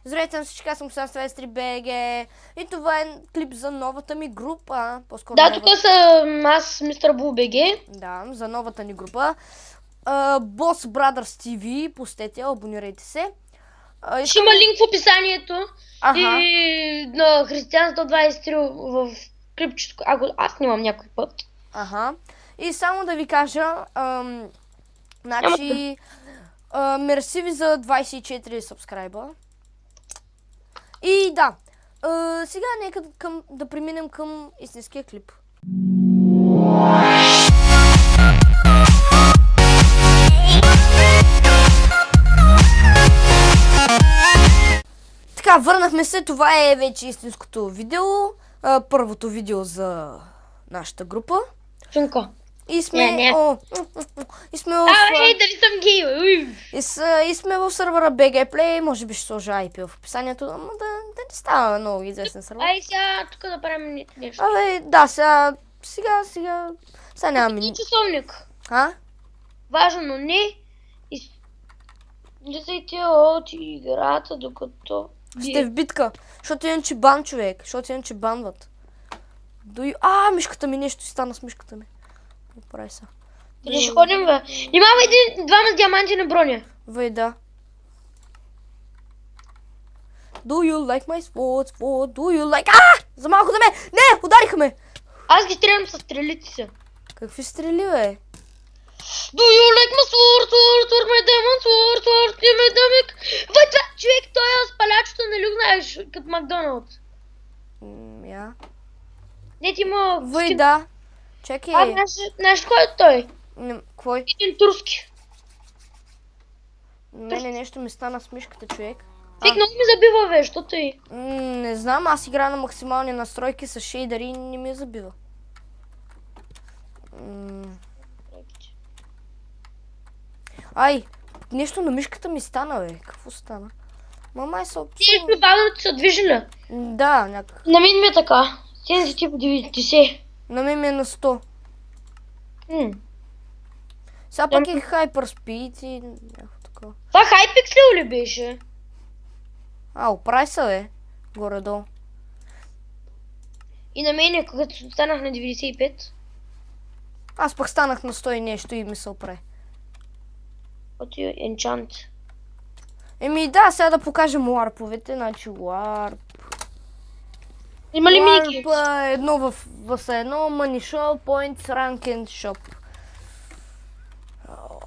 Здравейте на всички, аз съм Ксян Силвестри БГ и това е клип за новата ми група. По-скоро Да, тук съм аз, мистер Бул БГ. Да, за новата ни група. Boss Brothers TV, пустете, абонирайте се. Ще има линк в описанието. Аха. И на Християн 123 в клипчето, ако аз нямам някой път. Аха. И само да ви кажа, значи, мерси ви за 24 сабскрайба. И да, сега нека да преминем към истинския клип. Така, върнахме се, това е вече истинското видео, първото видео за нашата група. Чунко. И сме... Не. И сме в... Дали съм гей? И сме в сервера BG Play, може би ще сложа IP в описанието, но да не става много известен сервер. Ай, сега тук да правим нещо. Да, сега нямаме И часовник. А? Важно, но не. Излизайте от играта, докато... Сте в битка, защото иначе бан, човек, защото иначе банват. Мишката ми, нещо стана с мишката ми. Прави са. Дали ще ходим, бе? Имаме двама с диаманти на броня. Да. Do you like my sword? Do you like... За малко да ме! Не! Удариха ме! Аз ги стрелям с стрелици се. Какви стрели, бе? Do you like my sword, my diamond, sword, my diamond? Това човек, той е спалячето, нали го знаеш, като Макдоналдс. Я. Не ти има... Да. Чакай. Знаеш кой е той? Кой? Един турски. Мене нещо ми стана с мишката, човек. Човек много ми забива, бе, що тъй? Не знам, аз играя на максимални настройки с шейдъри и не ми забива. Нещо на мишката ми стана, бе. Какво стана? Мама е Ти е бавно ти се движи ли? Да, някак. На мен ми е така. Сензи типа 90. На мен ми е на 100. Сега пак е Hyperspeed и някакво такова. Това Hypixel ли беше? Оправи се, бе. Горе-долу. И на мен е, когато станах на 95. Аз пък станах на 100 и нещо и ми се оправи. От енчант. Да, сега да покажем ларповете. Значи ларп. Има ли миники? Ларп едно в едно, Money Shop, Points, Rank and Shop.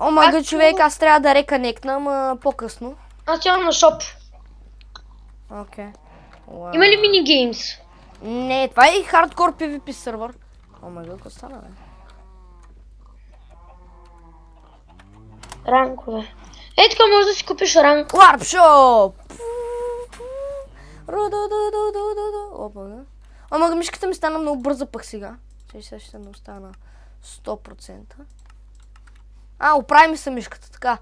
Омага, човек, аз трябва да реконектна, ама по-късно. Аз имам на шоп. Окей. Има ли мини геймс? Не, това е хардкор PvP сервер. Омага, какво стана, бе? Ранкове. Така може да си купиш ранг. Ларп шоп! Омага, мишката ми стана много бърза пък сега. Сега ще не остана 100%. Оправи ми се мишката, така.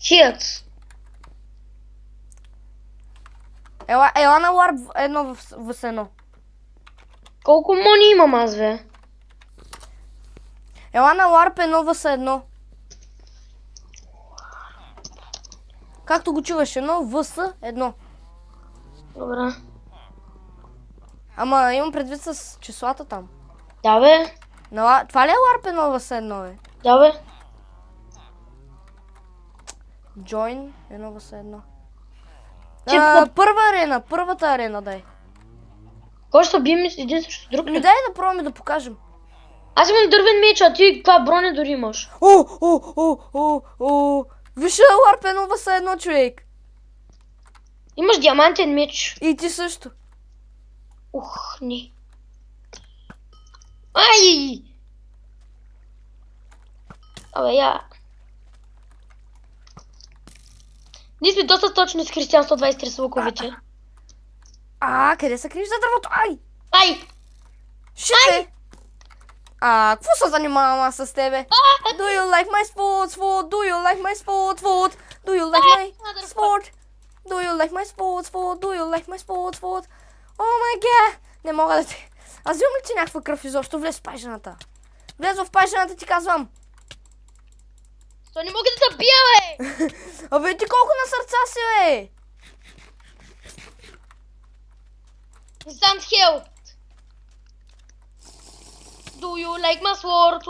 Хият. Ела на ларп едно в едно. Колко мони имам аз, бе? Ела на ларп едно в едно. Както го чуваш, едно въс едно. Добре. Ама имам предвид с числата там. Да, бе. Това ли е ларп едно в едно, бе? Да, бе. Join едно в едно. Първата арена, дай. Кой ще бием един срещу друг? Дай да пробваме да покажем. Аз имам дървен меч, а ти каква броня дори имаш? Виж ларп едно в едно, човек. Имаш диамантен меч. И ти също. Не. Ай! Абе, Ние сме доста точни с Християн 123 с луковете. Къде се криеш за дървото? Ай! Шите! Какво се занимавам аз с тебе? Do you like my sword? Do you like my sword? Do you like my sword? Do you like my sword? Do you like my sword? Oh my god! Не мога да ти... Аз взимам ли ти някаква кръв изобщо? Влез в пайжената. Влез в пайжената, ти казвам. То не мога да те бия, бе! Абе, ти колко на сърца си, бе? Stand help. Do you like my sword?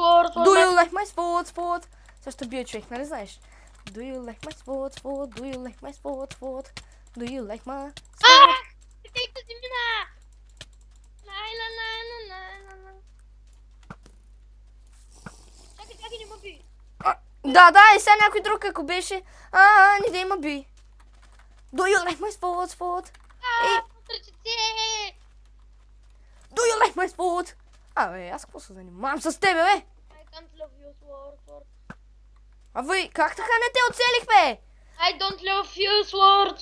Do you like my sword? Сега ще бия човек, нали знаеш? Do you like my sword? Do you like my sword? Do you like my sword? Текта си мина! Лай. Чакай, не ме би. Да, и сега някой друг, ако беше... не да има би. Do you like my sword? Отръчете! Do you like my sword? Абе, аз какво се занимавам с тебе, бе? I can't love you, sword. Абе, как така не те оцелих, бе? I don't love you, sword.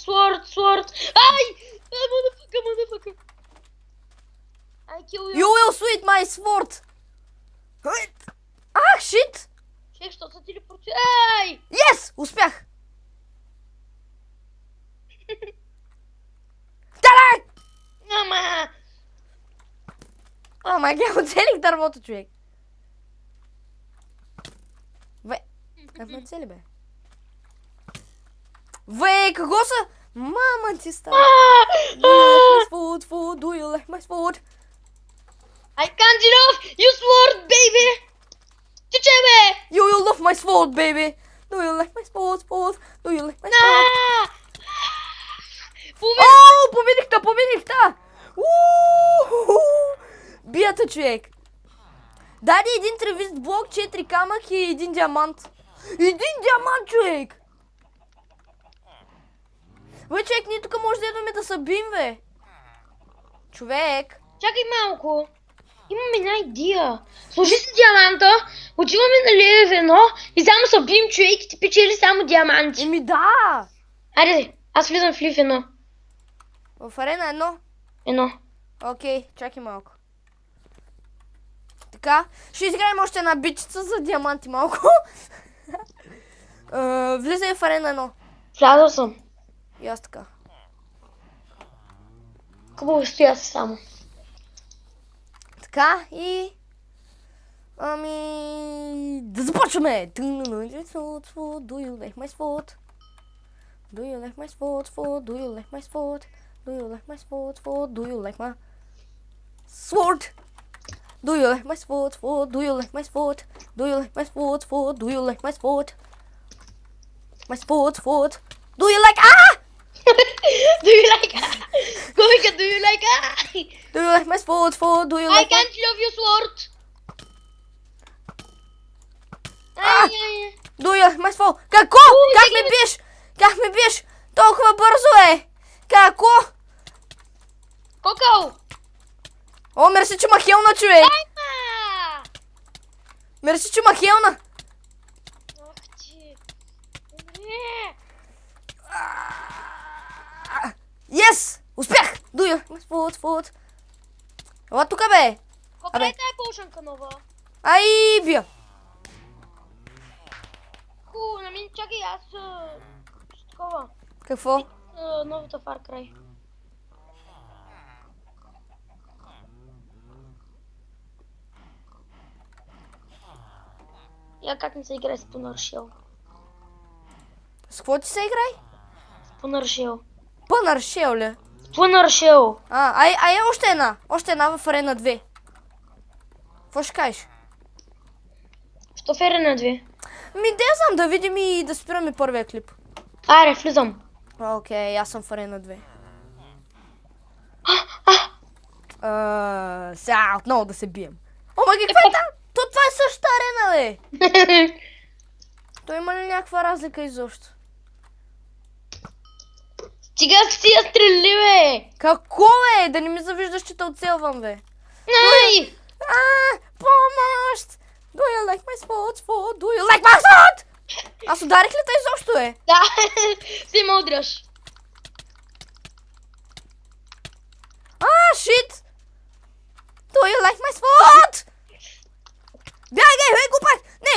Ай! Motherfucker. I kill you. You will sweet my sword. Shit! Човек, що се телепортира? Ай! Yes! Успях! Тарак! Ама! Ама, я оцелих дървото, човек. Как ме оцели, бе? Какво са? Мама ти става. Do you like my sword? I can't love you, sword, baby! Чуче, бе! You will love my sword, baby. Do you like my sword? Do you like my sword? Победих та! Бията, човек. Даде един тревист блок, 4 камък и един диамант. Един диамант, човек! Бе, човек, ние тук може да идваме да се бим, бе. Човек. Чакай малко. Имам една идея. Сложи си диаманта, отиваме на лев едно и само се бием, човек, и ти печели само диаманти. Еми да! Айде, аз влизам в лив едно. В арена Едно. Окей, чакай малко. Така, ще изиграем още една бичица за диаманти малко. Влизай в арена 1. Влязъл съм. И аз така. Хубаво стоя си само. Така и... да започваме! Do you like my sword? Do you like my sword? Do you like my sword? Do you like my sword? Do you like my sword? Do you like my sword? Do you like my sword? Do you like my sword? Do you like my sword? My sword? Do you like... Do you like... Комика, do you like... Do you like my sword? Do you I like my... can't love you, sword. Do you like my sword? Какво? Как ме биеш? Как ме биеш? Толкова бързо е! Како? Кокъл! О, мерси, че ма хелна, човек! Айма! Мерси, че ма хелна! Ох ти! Не! Yes! Успях! Do you like my sword? Ела тука, бе! Колко е тая полшанка нова? Ай, бия! На мен чакай, аз ще такова. Какво? Новата Far Cry. Я как не се играе с Spooner Shell? С какво ти се играй? Spooner Shell. Пънър шел ли? Spooner Shell. Ай, още една. Още една в арена 2. Какво ще кажеш? Що в арена 2? Де знам, да видим и да спираме първия клип. Аре, влизам. Окей, аз съм в арена 2. Сега отново да се бием. Ама какво е там? Това е същата арена, бе! То има ли някаква разлика изобщо? Стига си я стрели, бе! Какво, бе? Да не ми завиждаш, че те оцелвам, бе. Най! Помощ! Do you like my sword? Do you like my sword? Аз ударих ли те изобщо, бе? Да, си ме удряш. Shit! Do you like my sword? Бягай, бе, глупак! Не!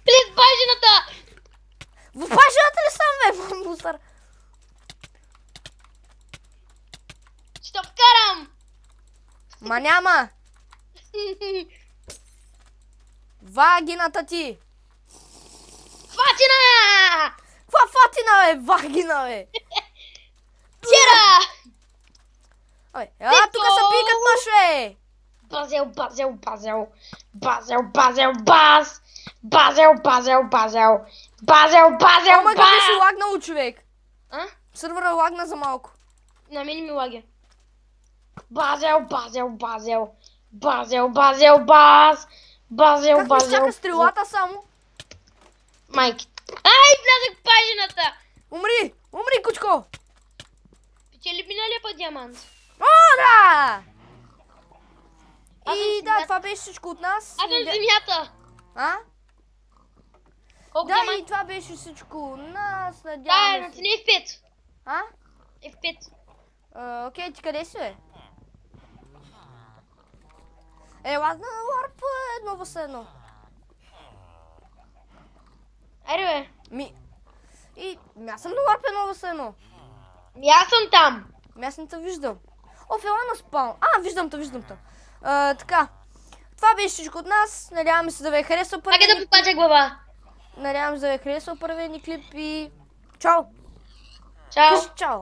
Влез в бажината! В бажината ли съм, бе, мусър? Ще вкарам! Ма няма! Вагината ти! Фатина! Каква фатина, бе? Вагина, бе! Тира! Абе, тук се пикат мъж, бе! Базел, базел, базел. Базел, базел, баз. Базел, базел, базел. Базел, базел, Ама баз. как беше лагнал, човек? А? Сървъра лагна за малко. На мен ми лагя. Базел, базел, базел. Базел, базел, баз. Базел, Как ми базел. изчака стрелата само? Майки. Ай, влязах в пажината! Умри! Умри, кучко! Печели миналия път диамант. О, да! Аз съм И земята. да, това беше всичко от нас. Аз съм земята. А? Колко Да, диамант? и това беше всичко от нас. Да, Надяваме се. натисни F5. А? F5. Окей, ти къде си, бе? Ела на ларп едно в едно. Айде бе. Аз съм на ларп едно в едно. Аз съм там. Аз не те виждам. О, ела на спаун. Виждам те. Така. Това беше всичко от нас. Надяваме се да ви е харесал Чакай да първият попача глава. Надявам се да ви е харесал първият ни клип и... Чао! Чао. Кажи чао!